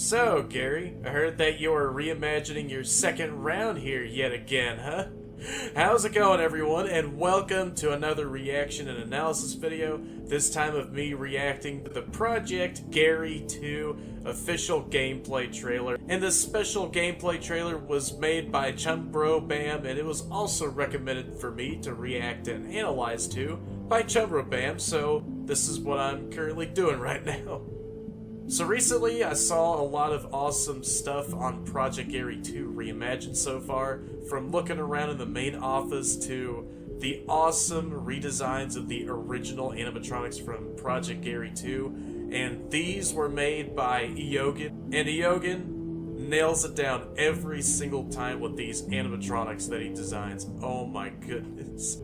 So, Gary, I heard that you're reimagining your second round here yet again, huh? How's it going, everyone, and welcome to another reaction and analysis video, this time of me reacting to the Project Garry 2 official gameplay trailer. And this special gameplay trailer was made by ChumBrosInc, and it was also recommended for me to react and analyze to by ChumBrosInc, so this is what I'm currently doing right now. So recently, I saw a lot of awesome stuff on Project Garry 2 Reimagined so far, from looking around in the main office to the awesome redesigns of the original animatronics from Project Garry 2, and these were made by Reimagined, and Reimagined nails it down every single time with these animatronics that he designs. Oh my goodness.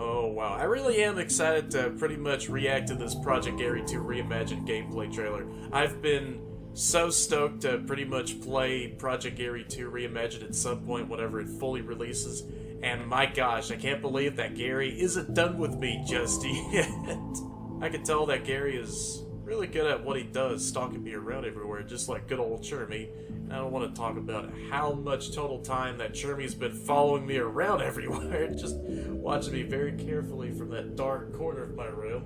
Oh wow, I really am excited to pretty much react to this Project Garry 2 Reimagined gameplay trailer. I've been so stoked to pretty much play Project Garry 2 Reimagined at some point whenever it fully releases, and my gosh, I can't believe that Gary isn't done with me just yet. I can tell that Gary is really good at what he does, stalking me around everywhere, just like good old Chummy. I don't want to talk about how much total time that Chummy's been following me around everywhere, just watching me very carefully from that dark corner of my room.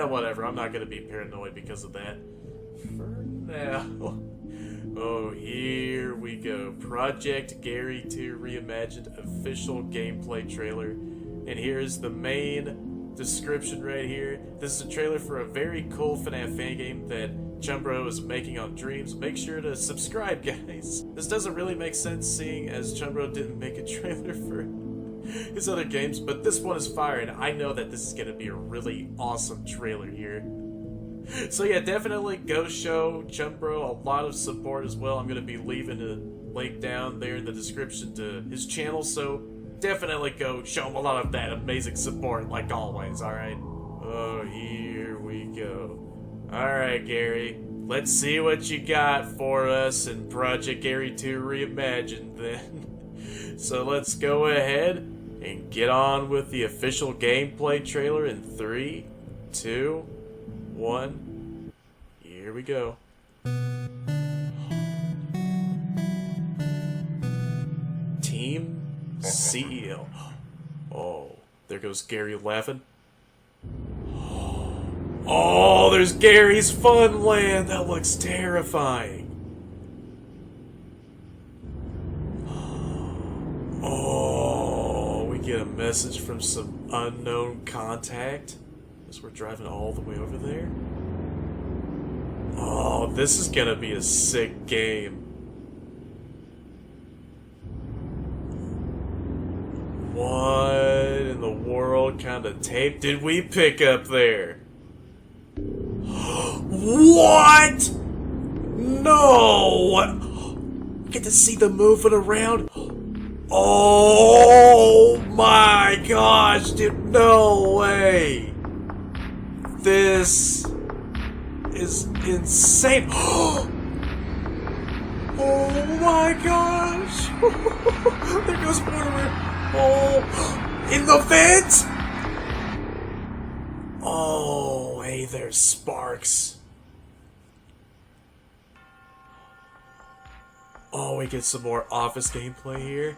Whatever, I'm not going to be paranoid because of that. For now. Oh, here we go. Project Garry 2 Reimagined official gameplay trailer. And here's the main description right here. This is a trailer for a very cool FNAF fan game that ChumBro is making on Dreams. Make sure to subscribe, guys. This doesn't really make sense seeing as ChumBro didn't make a trailer for his other games, but this one is fire, and I know that this is going to be a really awesome trailer here. So yeah, definitely go show ChumBro a lot of support as well. I'm going to be leaving a link down there in the description to his channel, so definitely go show him a lot of that amazing support, like always, alright? Oh, here we go. Alright, Gary, let's see what you got for us in Project Garry 2 Reimagined then. So let's go ahead and get on with the official gameplay trailer in 3, 2, 1. Here we go. Team CEO. Oh, there goes Gary laughing. Oh, there's Gary's Funland! That looks terrifying. Oh, we get a message from some unknown contact as we're driving all the way over there. Oh, this is gonna be a sick game. What in the world kind of tape did we pick up there? What? No! Get to see them moving around. Oh my gosh, dude, no way. This is insane. Oh my gosh. There goes Mortimer. Oh, in the vent? Oh, hey there, Sparks. Oh, we get some more office gameplay here.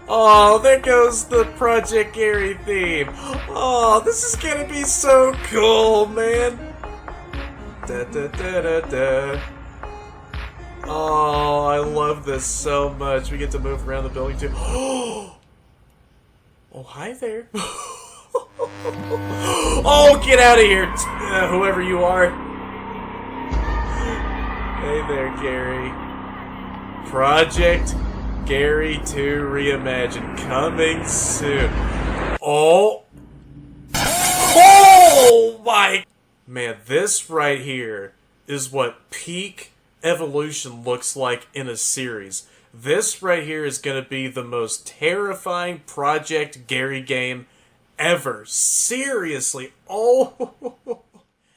Oh, there goes the Project Garry theme. Oh, this is gonna be so cool, man. Da da da da da. Oh, I love this so much. We get to move around the building too. Oh, hi there. Oh, get out of here, whoever you are. Hey there, Gary. Project Garry 2 Reimagined coming soon. Oh. Oh my. Man, this right here is what peak evolution looks like in a series. This right here is going to be the most terrifying Project Garry game ever. Seriously. Oh.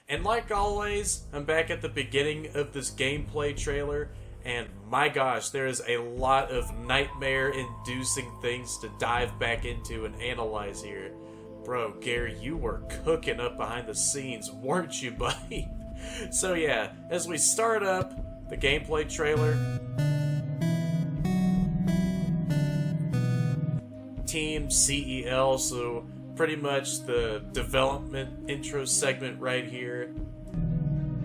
And like always, I'm back at the beginning of this gameplay trailer, and my gosh, there is a lot of nightmare-inducing things to dive back into and analyze here. Bro, Gary, you were cooking up behind the scenes, weren't you, buddy? So yeah, as we start up the gameplay trailer, Team CEL, so pretty much the development intro segment right here.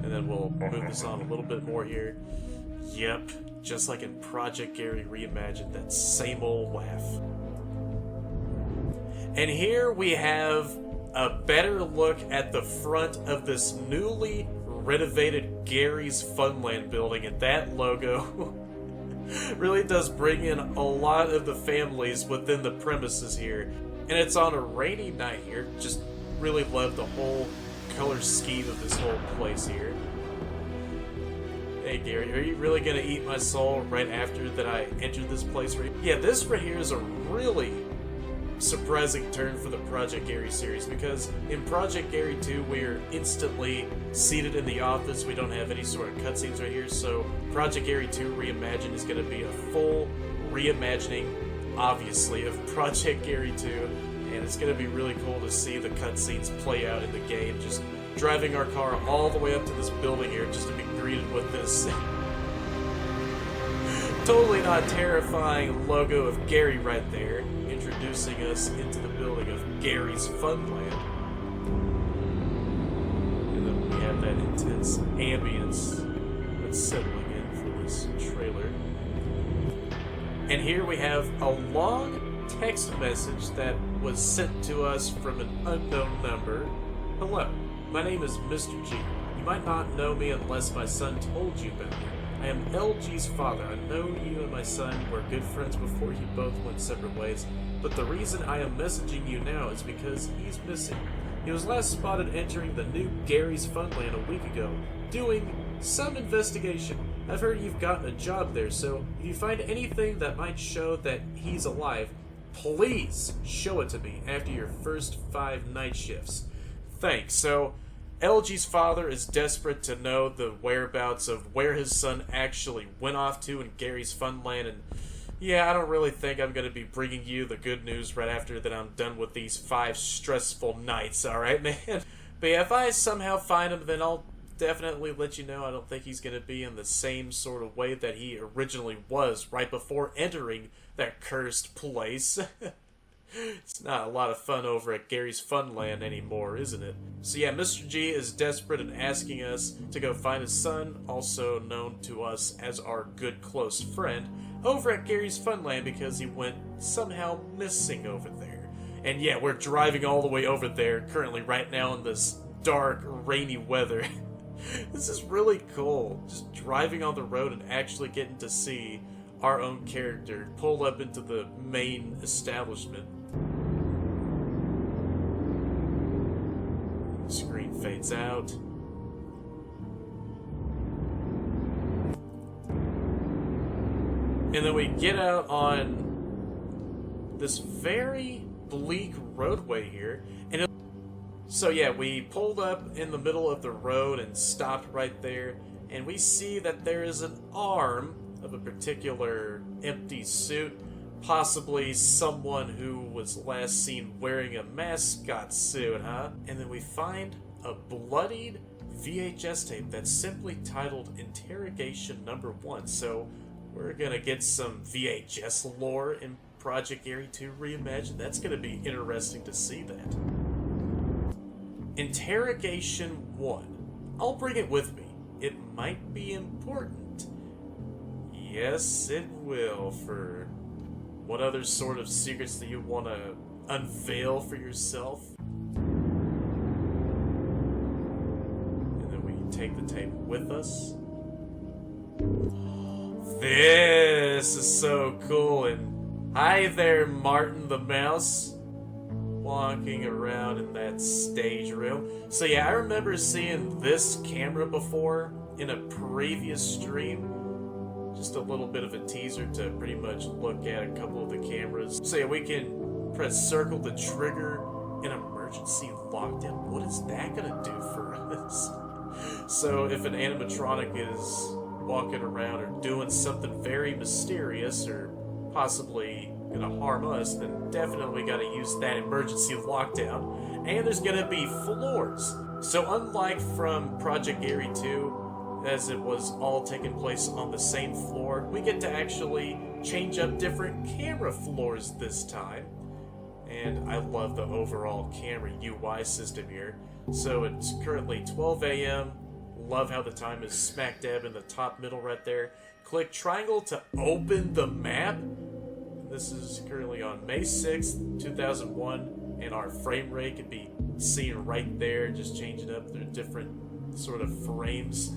And then we'll move this on a little bit more here. Yep, just like in Project Garry Reimagined, that same old laugh. And here we have a better look at the front of this newly renovated Garry's Funland building, and that logo really does bring in a lot of the families within the premises here. And it's on a rainy night here. Just really love the whole color scheme of this whole place here. Hey Garry, are you really gonna eat my soul right after that I entered this place right? Yeah, this right here is a really surprising turn for the Project Garry series, because in Project Garry 2 we're instantly seated in the office. We don't have any sort of cutscenes right here, so Project Garry 2 Reimagined is going to be a full reimagining, obviously, of Project Garry 2, and it's going to be really cool to see the cutscenes play out in the game, just driving our car all the way up to this building here just to be greeted with this totally not terrifying logo of Garry right there, introducing us into the building of Garry's Funland. And then we have that intense ambience that's settling in for this trailer. And here we have a long text message that was sent to us from an unknown number. Hello, my name is Mr. G. You might not know me unless my son told you about me. I am LG's father. I know you and my son were good friends before you both went separate ways, but the reason I am messaging you now is because he's missing. He was last spotted entering the new Garry's Funland a week ago, doing some investigation. I've heard you've gotten a job there, so if you find anything that might show that he's alive, please show it to me after your first 5 night shifts. Thanks. So LG's father is desperate to know the whereabouts of where his son actually went off to in Garry's Funland, and yeah, I don't really think I'm going to be bringing you the good news right after that I'm done with these 5 stressful nights, alright, man? But yeah, if I somehow find him, then I'll definitely let you know. I don't think he's going to be in the same sort of way that he originally was right before entering that cursed place. It's not a lot of fun over at Garry's Funland anymore, isn't it? So yeah, Mr. G is desperate and asking us to go find his son, also known to us as our good close friend, over at Garry's Funland because he went somehow missing over there. And yeah, we're driving all the way over there currently right now in this dark, rainy weather. This is really cool, just driving on the road and actually getting to see our own character pull up into the main establishment. The screen fades out. And then we get out on this very bleak roadway here. And so yeah, we pulled up in the middle of the road and stopped right there. And we see that there is an arm of a particular empty suit, possibly someone who was last seen wearing a mascot suit, huh? And then we find a bloodied VHS tape that's simply titled Interrogation Number 1. So we're gonna get some VHS lore in Project Garry 2 Reimagined. That's gonna be interesting to see that. Interrogation 1. I'll bring it with me. It might be important. Yes, it will. For what other sort of secrets do you want to unveil for yourself? And then we take the tape with us. This is so cool. And hi there, Martin the Mouse, walking around in that stage room. So yeah, I remember seeing this camera before in a previous stream. Just a little bit of a teaser to pretty much look at a couple of the cameras. So yeah, we can press circle to trigger an emergency lockdown. What is that gonna do for us? So if an animatronic is walking around or doing something very mysterious or possibly gonna harm us, then definitely gotta use that emergency lockdown. And there's gonna be floors. So unlike from Project Garry 2, as it was all taking place on the same floor, we get to actually change up different camera floors this time. And I love the overall camera UI system here. So it's currently 12 a.m. Love how the time is smack dab in the top middle right there. Click triangle to open the map. This is currently on May 6th, 2001, and our frame rate can be seen right there, just changing up through different sort of frames.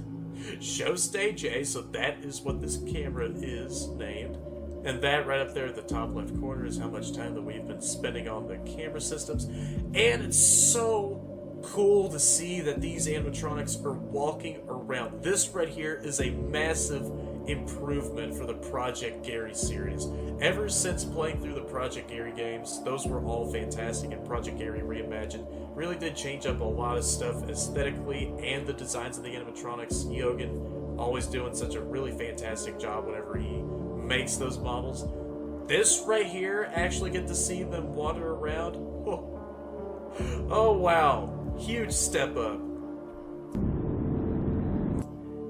Show stage A, so that is what this camera is named. And that right up there at the top left corner is how much time that we've been spending on the camera systems. And it's so cool to see that these animatronics are walking around. This right here is a massive improvement for the Project Garry series. Ever since playing through the Project Garry games, those were all fantastic, and Project Garry Reimagined really did change up a lot of stuff aesthetically and the designs of the animatronics. Yogan always doing such a really fantastic job whenever he makes those models. This right here, actually get to see them wander around. Oh wow, huge step up.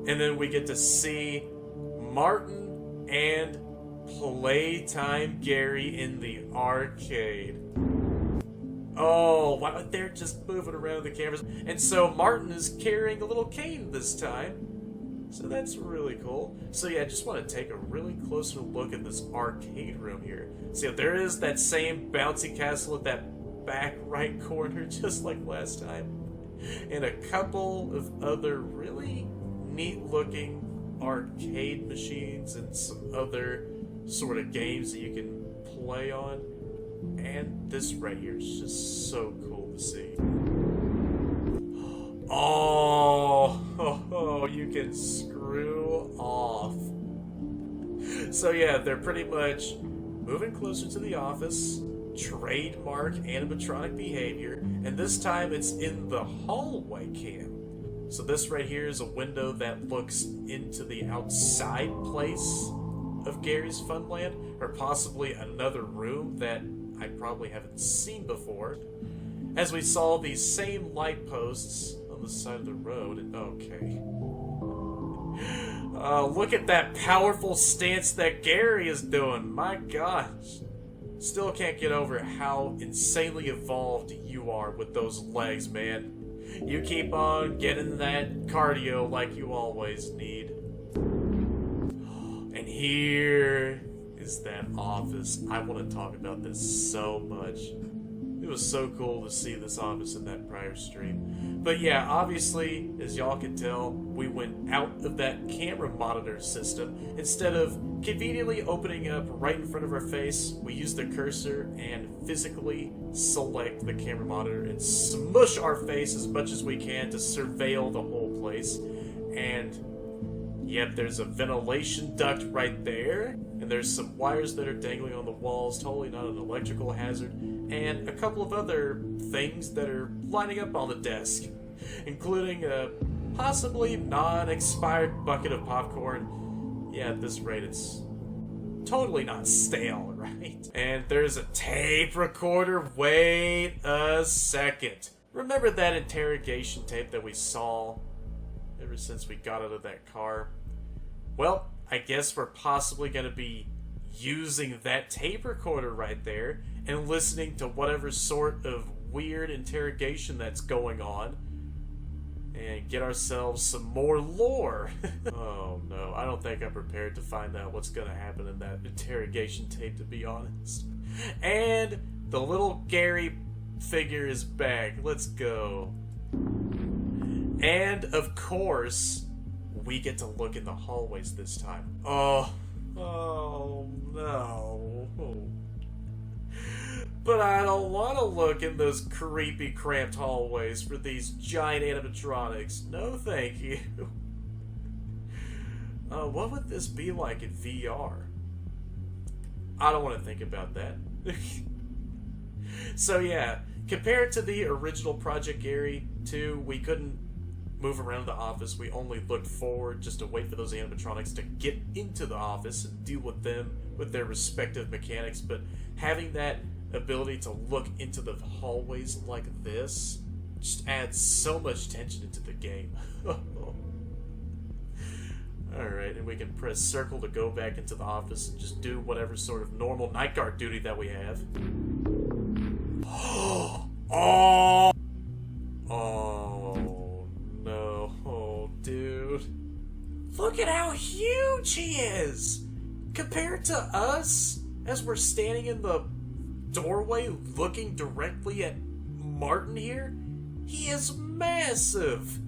And then we get to see Martin and Playtime Garry in the arcade. Oh wow, they're just moving around the cameras. And so Martin is carrying a little cane this time. So that's really cool. So yeah, I just want to take a really closer look at this arcade room here. See, there is that same bouncy castle at that back right corner, just like last time. And a couple of other really neat looking arcade machines and some other sort of games that you can play on. And this right here is just so cool to see. Oh, you can screw off. So yeah, they're pretty much moving closer to the office, trademark animatronic behavior, and this time it's in the hallway cam. So this right here is a window that looks into the outside place of Garry's Funland, or possibly another room that I probably haven't seen before. As we saw these same light posts on the side of the road, and okay. Look at that powerful stance that Garry is doing, my gosh. Still can't get over how insanely evolved you are with those legs, man. You keep on getting that cardio like you always need. And here is that office. I want to talk about this so much. It was so cool to see this office in that prior stream. But yeah, obviously, as y'all can tell, we went out of that camera monitor system. Instead of conveniently opening up right in front of our face, we use the cursor and physically select the camera monitor and smush our face as much as we can to surveil the whole place. And yep, there's a ventilation duct right there, and there's some wires that are dangling on the walls, totally not an electrical hazard, and a couple of other things that are lining up on the desk, including a possibly non-expired bucket of popcorn. Yeah, at this rate, it's totally not stale, right? And there's a tape recorder. Wait a second. Remember that interrogation tape that we saw ever since we got out of that car? Well, I guess we're possibly going to be using that tape recorder right there and listening to whatever sort of weird interrogation that's going on and get ourselves some more lore. Oh no, I don't think I'm prepared to find out what's going to happen in that interrogation tape, to be honest. And the little Garry figure is back. Let's go. And of course, we get to look in the hallways this time. Oh no. But I don't want to look in those creepy, cramped hallways for these giant animatronics. No, thank you. What would this be like in VR? I don't want to think about that. So yeah, compared to the original Project Garry 2, we couldn't move around the office. We only looked forward just to wait for those animatronics to get into the office and deal with them with their respective mechanics. But having that ability to look into the hallways like this just adds so much tension into the game. Alright, and we can press circle to go back into the office and just do whatever sort of normal night guard duty that we have. Oh! Oh no. Oh, dude. Look at how huge he is! Compared to us, as we're standing in the doorway looking directly at Martin here, he is massive!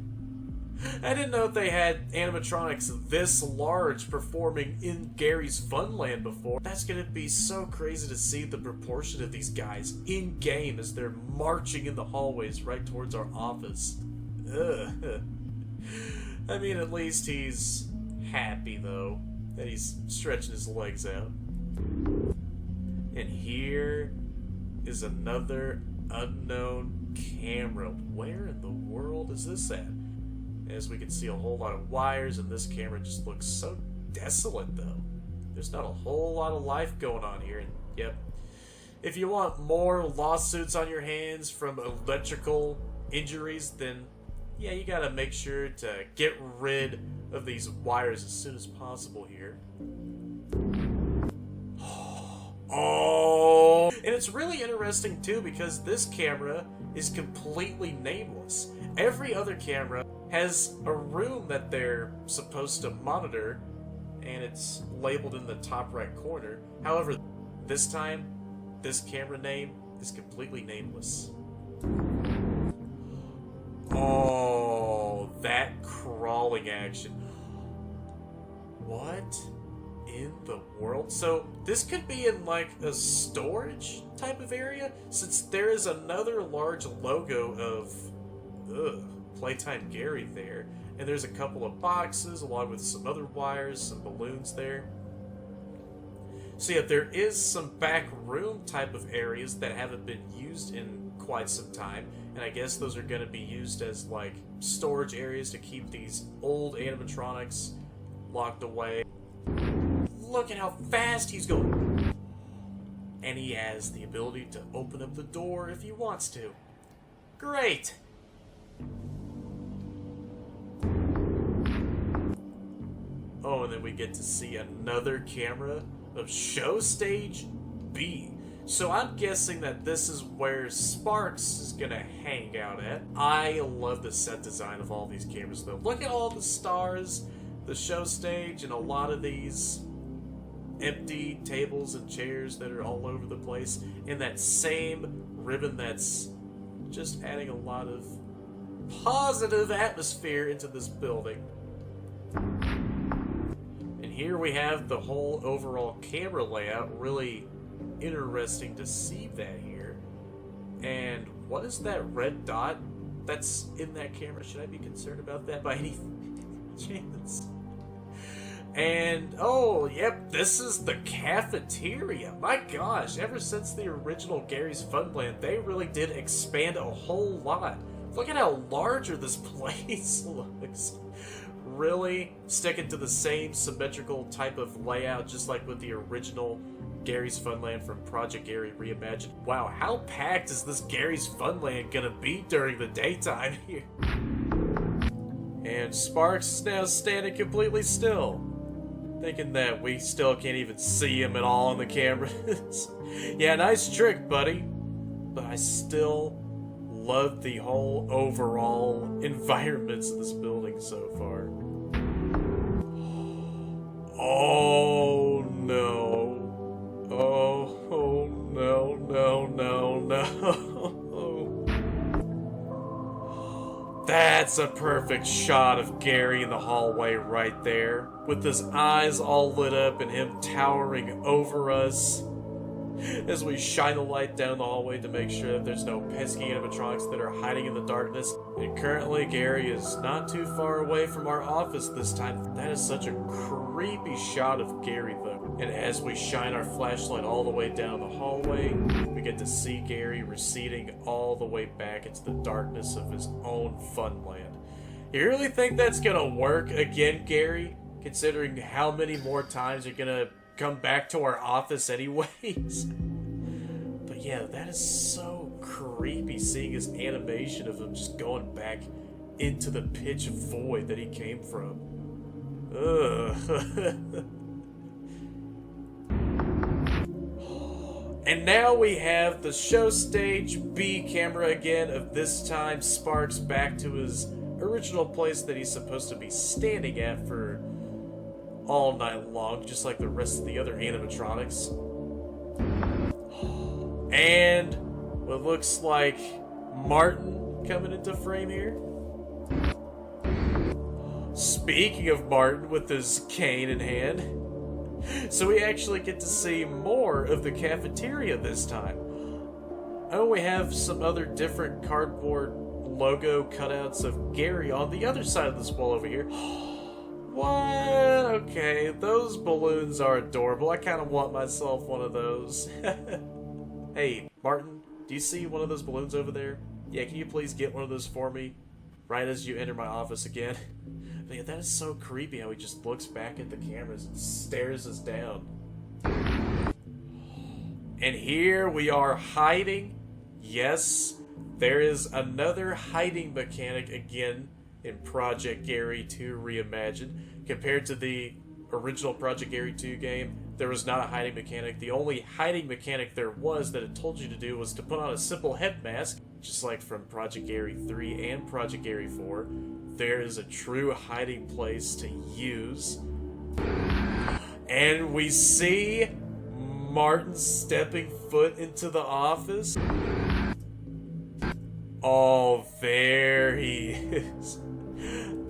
I didn't know they had animatronics this large performing in Garry's Funland before. That's gonna be so crazy to see the proportion of these guys in-game as they're marching in the hallways right towards our office. Ugh. I mean, at least he's happy, though, that he's stretching his legs out. And here is another unknown camera. Where in the world is this at? As we can see a whole lot of wires, and this camera just looks so desolate, though. There's not a whole lot of life going on here, and yep. If you want more lawsuits on your hands from electrical injuries, then yeah, you gotta make sure to get rid of these wires as soon as possible here. Oh! And it's really interesting, too, because this camera is completely nameless. Every other camera has a room that they're supposed to monitor, and it's labeled in the top right corner. However, this time, this camera name is completely nameless. Oh, that crawling action. What in the world? So, this could be in like a storage type of area, since there is another large logo of Playtime Garry there, and there's a couple of boxes along with some other wires, some balloons there. So yeah, there is some back room type of areas that haven't been used in quite some time, and I guess those are going to be used as like storage areas to keep these old animatronics locked away. Look at how fast he's going! And he has the ability to open up the door if he wants to. Great! Oh, and then we get to see another camera of Show Stage B. So I'm guessing that this is where Sparks is gonna hang out at. I love the set design of all these cameras, though. Look at all the stars, the show stage, and a lot of these empty tables and chairs that are all over the place, and that same ribbon that's just adding a lot of positive atmosphere into this building. And here we have the whole overall camera layout. Really interesting to see that here. And what is that red dot that's in that camera? Should I be concerned about that by any chance? And, oh, yep, this is the cafeteria. My gosh, ever since the original Garry's Funland, they really did expand a whole lot. Look at how larger this place looks. Really sticking to the same symmetrical type of layout, just like with the original Garry's Funland from Project Garry Reimagined. Wow, how packed is this Garry's Funland gonna be during the daytime here? And Sparks is now standing completely still, thinking that we still can't even see him at all on the cameras. Yeah, nice trick, buddy. But I still love the whole overall environments of this building so far. Oh no. Oh no, no, no, no. That's a perfect shot of Garry in the hallway right there, with his eyes all lit up and him towering over us as we shine a light down the hallway to make sure that there's no pesky animatronics that are hiding in the darkness. And currently, Garry is not too far away from our office this time. That is such a creepy shot of Garry, though. And as we shine our flashlight all the way down the hallway, we get to see Garry receding all the way back into the darkness of his own Funland. You really think that's gonna work again, Gary? Considering how many more times you're gonna come back to our office anyways? But yeah, that is so creepy seeing his animation of him just going back into the pitch void that he came from. Ugh. And now we have the show stage B camera again, of this time Sparks back to his original place that he's supposed to be standing at for all night long, just like the rest of the other animatronics. And what looks like Martin coming into frame here. Speaking of Martin with his cane in hand, so we actually get to see more of the cafeteria this time. Oh, we have some other different cardboard logo cutouts of Gary on the other side of this wall over here. What? Okay, those balloons are adorable. I kind of want myself one of those. Hey, Martin, do you see one of those balloons over there? Yeah, can you please get one of those for me? Right as you enter my office again. But yeah, that is so creepy how he just looks back at the cameras and stares us down. And here we are hiding. Yes, there is another hiding mechanic again in Project Garry 2 Reimagined. Compared to the original Project Garry 2 game, there was not a hiding mechanic. The only hiding mechanic there was that it told you to do was to put on a simple head mask, just like from Project Garry 3 and Project Garry 4. There is a true hiding place to use. And we see Martin stepping foot into the office. Oh, there he is.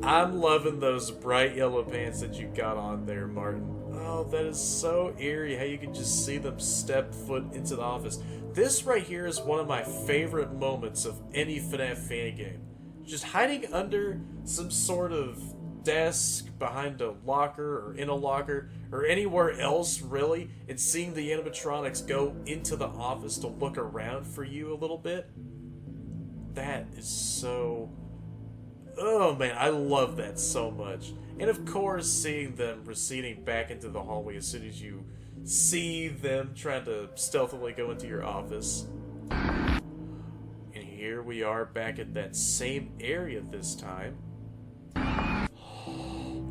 I'm loving those bright yellow pants that you got on there, Martin. Oh, that is so eerie how you can just see them step foot into the office. This right here is one of my favorite moments of any FNAF fan game. Just hiding under some sort of desk, behind a locker, or in a locker, or anywhere else, really, and seeing the animatronics go into the office to look around for you a little bit. That is so... Oh man, I love that so much. And of course, seeing them receding back into the hallway as soon as you see them trying to stealthily go into your office. And here we are back at that same area this time.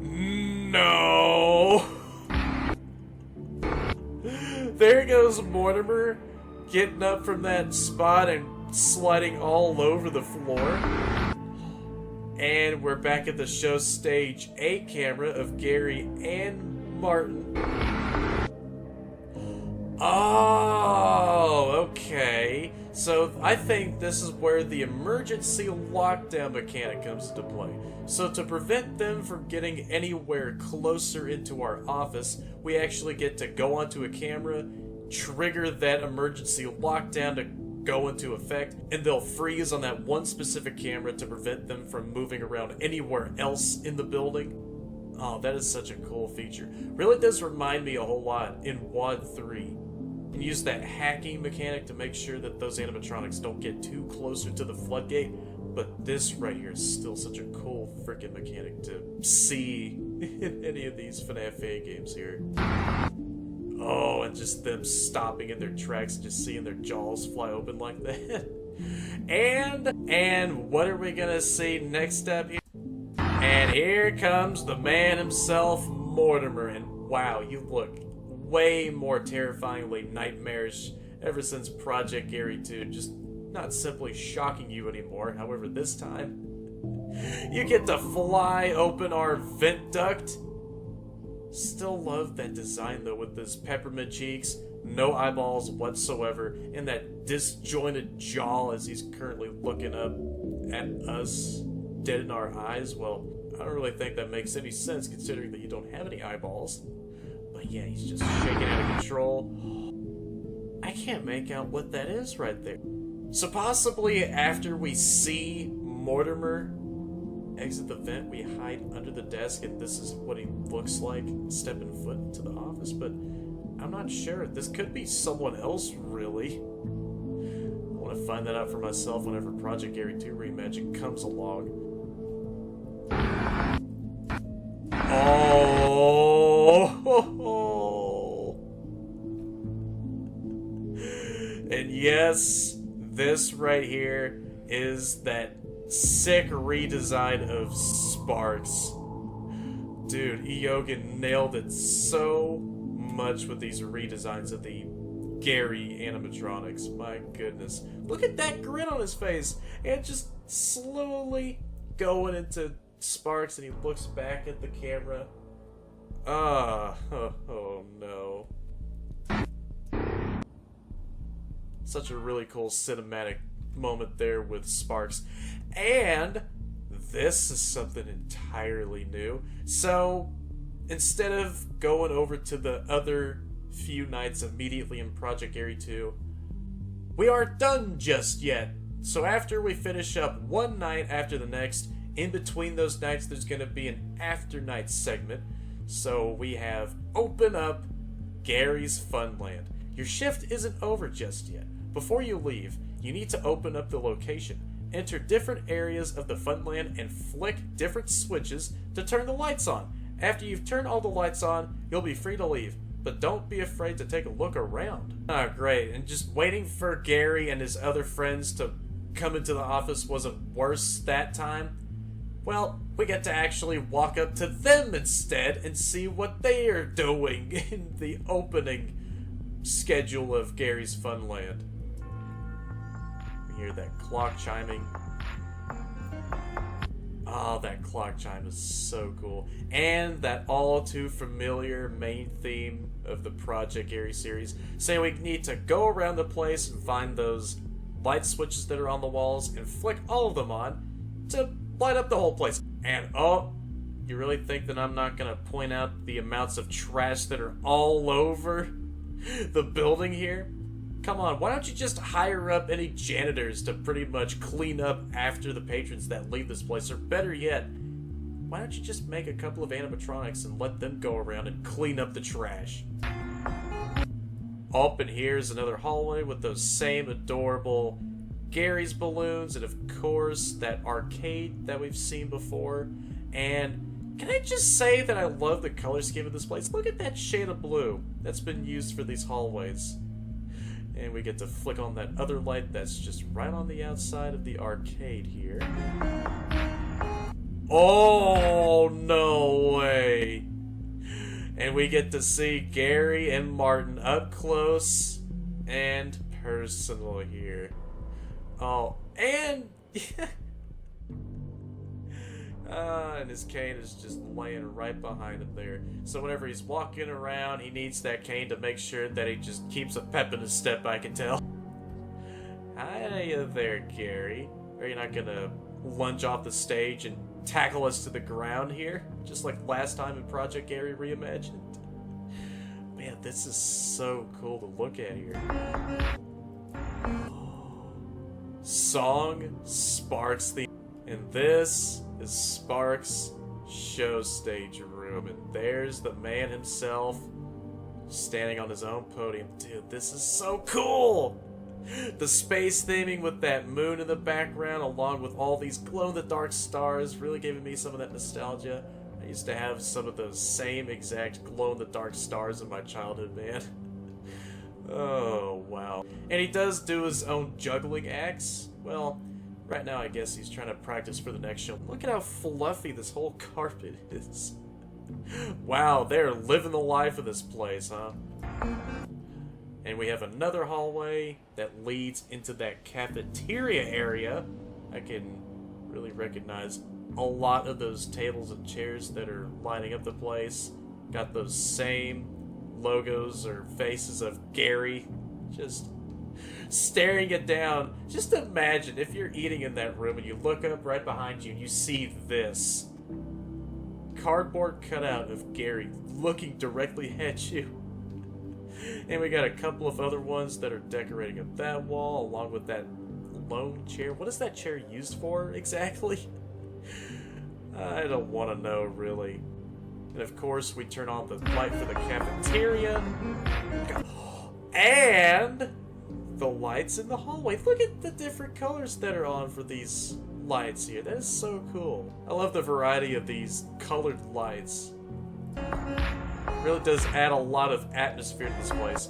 No! There goes Mortimer, getting up from that spot and sliding all over the floor. And we're back at the show stage A camera of Gary and Martin. Oh, okay. So I think this is where the emergency lockdown mechanic comes into play. So to prevent them from getting anywhere closer into our office, we actually get to go onto a camera, trigger that emergency lockdown to go into effect, and they'll freeze on that one specific camera to prevent them from moving around anywhere else in the building. Oh, that is such a cool feature. Really does remind me a whole lot in WAD 3. And use that hacking mechanic to make sure that those animatronics don't get too closer to the floodgate. But this right here is still such a cool freaking mechanic to see in any of these FNAF fan games here. Oh, and just them stopping in their tracks and just seeing their jaws fly open like that. And what are we gonna see next up here? And here comes the man himself, Mortimer. And wow, you look way more terrifyingly nightmarish ever since Project Garry 2. Just not simply shocking you anymore. However, this time, you get to fly open our vent duct. Still love that design though, with his peppermint cheeks, no eyeballs whatsoever, and that disjointed jaw as he's currently looking up at us, dead in our eyes. Well, I don't really think that makes any sense considering that you don't have any eyeballs. But yeah, he's just shaking out of control. I can't make out what that is right there. So possibly after we see Mortimer exit the vent, we hide under the desk, and this is what he looks like stepping foot into the office. But I'm not sure. This could be someone else, really. I want to find that out for myself whenever Project Garry 2 Reimagined comes along. And yes, this right here is that sick redesign of Sparks. Dude, Eogan nailed it so much with these redesigns of the Garry animatronics. My goodness. Look at that grin on his face. And just slowly going into Sparks, and he looks back at the camera. Oh no. Such a really cool cinematic moment there with Sparks. And this is something entirely new. So instead of going over to the other few nights immediately in Project Garry 2, we aren't done just yet. So after we finish up one night after the next, in between those nights there's going to be an after night segment. So we have Open Up Garry's Funland. Your shift isn't over just yet. Before you leave, you need to open up the location. Enter different areas of the Funland and flick different switches to turn the lights on. After you've turned all the lights on, you'll be free to leave. But don't be afraid to take a look around. Ah, great. And just waiting for Garry and his other friends to come into the office wasn't worse that time. Well, we get to actually walk up to them instead and see what they are doing in the opening schedule of Garry's Funland. We hear that clock chiming. Oh, that clock chime is so cool. And that all too familiar main theme of the Project Garry series, saying we need to go around the place and find those light switches that are on the walls and flick all of them on to light up the whole place. And oh, you really think that I'm not gonna point out the amounts of trash that are all over the building here? Come on, why don't you just hire up any janitors to pretty much clean up after the patrons that leave this place? Or better yet, why don't you just make a couple of animatronics and let them go around and clean up the trash? Up in here is another hallway with those same adorable Garry's balloons, and of course that arcade that we've seen before. And can I just say that I love the color scheme of this place? Look at that shade of blue that's been used for these hallways. And we get to flick on that other light that's just right on the outside of the arcade here. Oh, no way! And we get to see Garry and Martin up close and personal here. Oh, and and his cane is just laying right behind him there. So whenever he's walking around, he needs that cane to make sure that he just keeps a pep in his step, I can tell. Hiya there, Garry. Are you not gonna lunge off the stage and tackle us to the ground here? Just like last time in Project Garry Reimagined? Man, this is so cool to look at here. Song Sparks theme. And this is Sparks' show stage room. And there's the man himself standing on his own podium. Dude, this is so cool! The space theming with that moon in the background, along with all these glow-in-the-dark stars, really giving me some of that nostalgia. I used to have some of those same exact glow-in-the-dark stars in my childhood, man. Oh, wow. And he does do his own juggling acts. Well, right now I guess he's trying to practice for the next show. Look at how fluffy this whole carpet is. Wow, they're living the life of this place, huh? And we have another hallway that leads into that cafeteria area. I can really recognize a lot of those tables and chairs that are lining up the place. Got those same logos or faces of Garry just staring it down. Just imagine if you're eating in that room and you look up right behind you and you see this cardboard cutout of Garry looking directly at you. And we got a couple of other ones that are decorating up that wall, along with that lone chair. What is that chair used for exactly? I don't want to know, really. And of course, we turn on the light for the cafeteria. And the lights in the hallway. Look at the different colors that are on for these lights here. That is so cool. I love the variety of these colored lights. It really does add a lot of atmosphere to this place.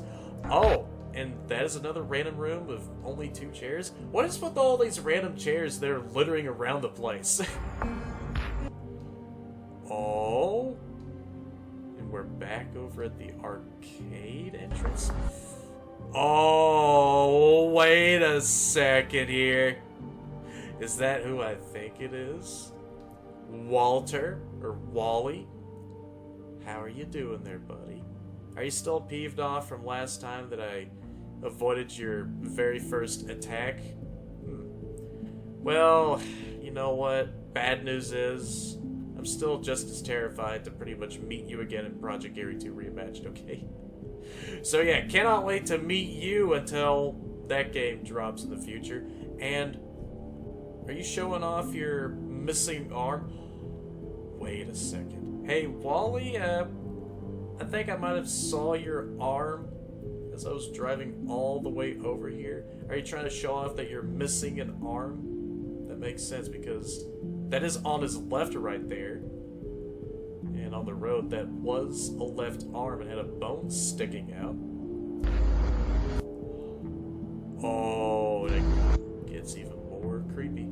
Oh, And that is another random room with only 2 chairs. What is with all these random chairs that are littering around the place? Oh. And we're back over at the arcade entrance. Oh, wait a second here. Is that who I think it is? Walter, or Wally? How are you doing there, buddy? Are you still peeved off from last time that I avoided your very first attack? Well, you know what? Bad news is, I'm still just as terrified to pretty much meet you again in Project Garry 2 Reimagined, okay? So yeah, cannot wait to meet you until that game drops in the future. And are you showing off your missing arm? Wait a second. Hey, Wally, I think I might have saw your arm as I was driving all the way over here. Are you trying to show off that you're missing an arm? That makes sense because that is on his left right there. And on the road, that was a left arm and had a bone sticking out. Oh, that gets even more creepy.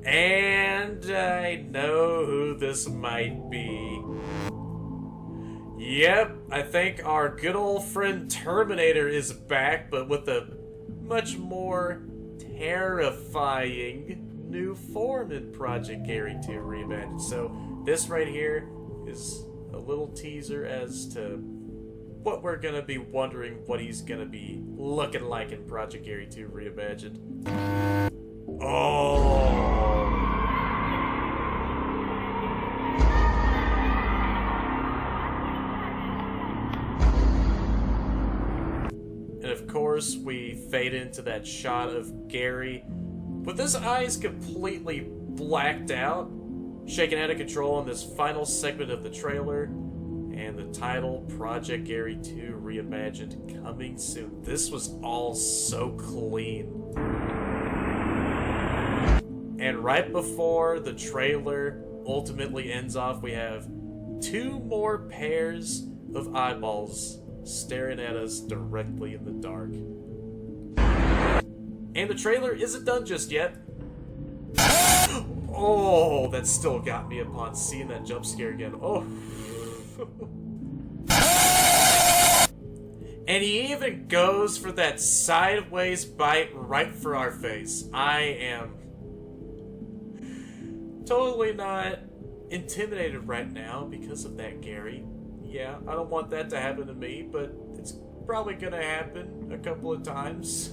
And I know who this might be. Yep, I think our good old friend Terminator is back, but with a much more terrifying new form in Project Garry 2 Reimagined. So this right here is a little teaser as to what we're gonna be wondering what he's gonna be looking like in Project Garry 2 Reimagined. Oh! And of course, we fade into that shot of Gary with his eyes completely blacked out, shaken out of control in this final segment of the trailer, and the title, Project Garry 2 Reimagined, coming soon. This was all so clean. And right before the trailer ultimately ends off, we have 2 more pairs of eyeballs staring at us directly in the dark. And the trailer isn't done just yet. Oh, that still got me upon seeing that jump scare again. Oh. And he even goes for that sideways bite right for our face. I am totally not intimidated right now because of that, Gary. Yeah, I don't want that to happen to me, but it's probably gonna happen a couple of times.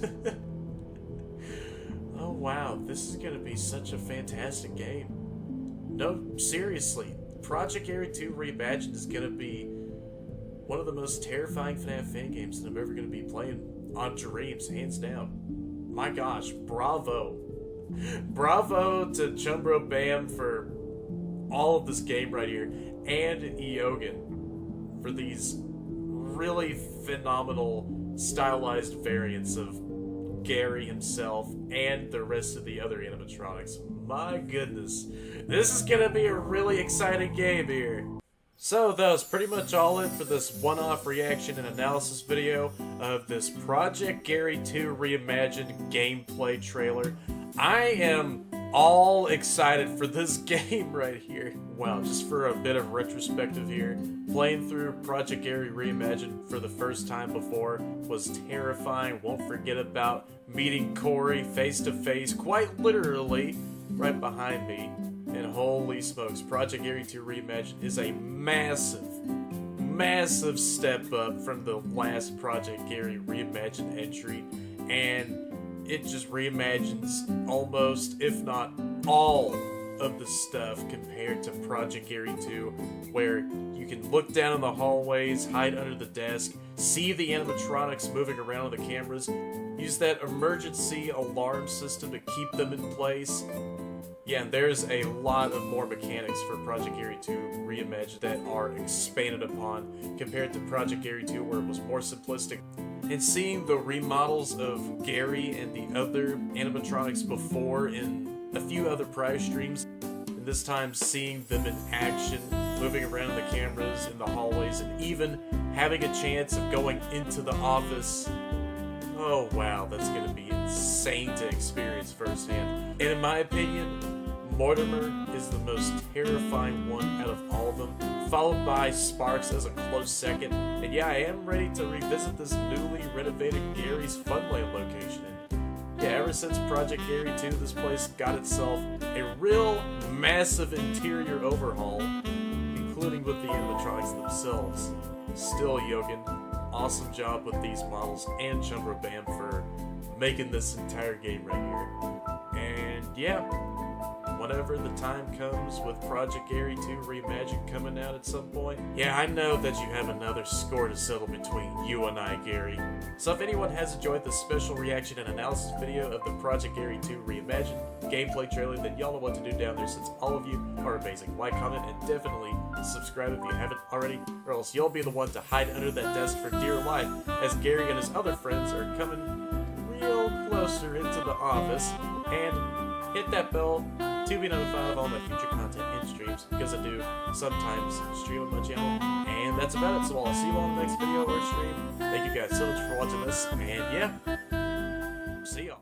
Oh wow, this is gonna be such a fantastic game. No, seriously, Project Garry 2 Reimagined is gonna be one of the most terrifying FNAF fan games that I'm ever gonna be playing on Dreams, hands down. My gosh, bravo. Bravo to ChumBrosInc for all of this game right here, and Eogan for these really phenomenal stylized variants of Gary himself and the rest of the other animatronics. My goodness, this is gonna be a really exciting game here. So that was pretty much all it for this one-off reaction and analysis video of this Project Garry 2 Reimagined gameplay trailer. I am all excited for this game right here. Wow, just for a bit of retrospective here, playing through Project Garry Reimagined for the first time before was terrifying. Won't forget about meeting Corey face to face, quite literally, right behind me. And holy smokes, Project Garry 2 Reimagined is a massive, massive step up from the last Project Garry Reimagined entry. And it just reimagines almost, if not all, of the stuff compared to Project Garry 2, where you can look down in the hallways, hide under the desk, see the animatronics moving around on the cameras, use that emergency alarm system to keep them in place. Yeah, and there's a lot of more mechanics for Project Garry 2 Reimagined that are expanded upon compared to Project Garry 2, where it was more simplistic. And seeing the remodels of Gary and the other animatronics before in a few other prior streams, and this time seeing them in action moving around the cameras in the hallways, and even having a chance of going into the office. Oh wow, that's gonna be insane to experience firsthand. And in my opinion, Mortimer is the most terrifying one out of all of them, followed by Sparks as a close second. And yeah, I am ready to revisit this newly renovated Garry's Funland location. And yeah, ever since Project Garry 2, this place got itself a real massive interior overhaul, including with the animatronics themselves. Still, Yogan, awesome job with these models and ChumBrosInc for making this entire game right here. And yeah, whenever the time comes with Project Garry 2 Reimagined coming out at some point, yeah, I know that you have another score to settle between you and I, Gary. So if anyone has enjoyed this special reaction and analysis video of the Project Garry 2 Reimagined gameplay trailer, then y'all know what to do down there, since all of you are amazing. Like, comment, and definitely subscribe if you haven't already, or else you'll be the one to hide under that desk for dear life, as Gary and his other friends are coming real closer into the office. And hit that bell to be notified of all my future content and streams, because I do sometimes stream on my channel. And that's about it, so I'll see you all in the next video or stream. Thank you guys so much for watching this, and yeah, see y'all.